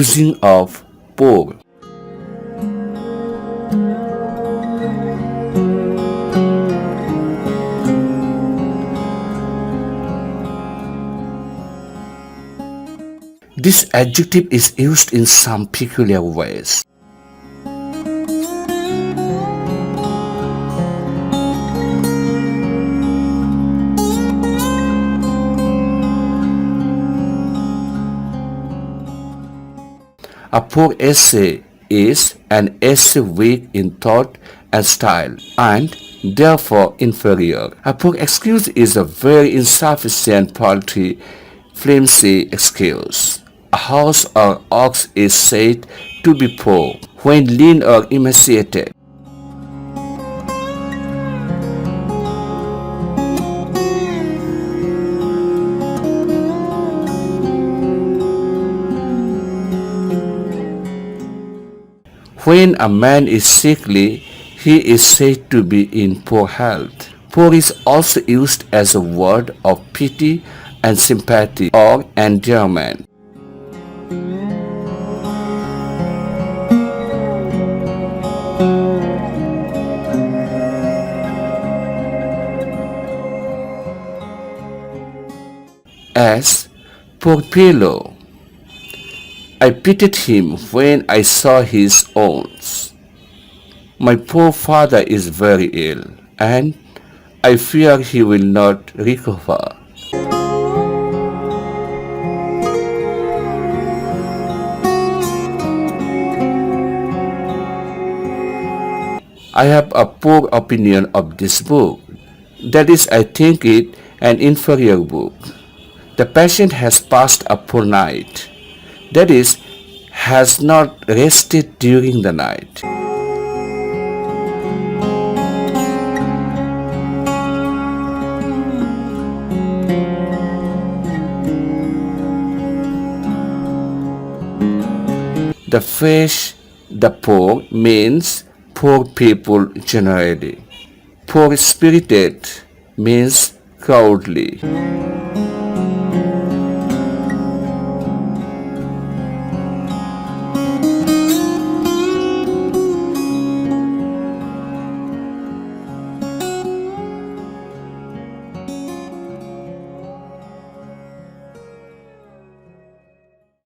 using of poor. This adjective is used in some peculiar ways. A poor essay is an essay weak in thought and style, and therefore inferior. A poor excuse is a very insufficient, paltry, flimsy excuse. A horse or ox is said to be poor when lean or emaciated. When a man is sickly, he is said to be in poor health. Poor is also used as a word of pity and sympathy or endearment. As poor fellow, I pitied him when I saw his wounds. My poor father is very ill, and I fear he will not recover. I have a poor opinion of this book. That is, I think it an inferior book. The patient has passed a poor night. That is, has not rested during the night. The phrase "the poor" means poor people generally. Poor-spirited means cowardly.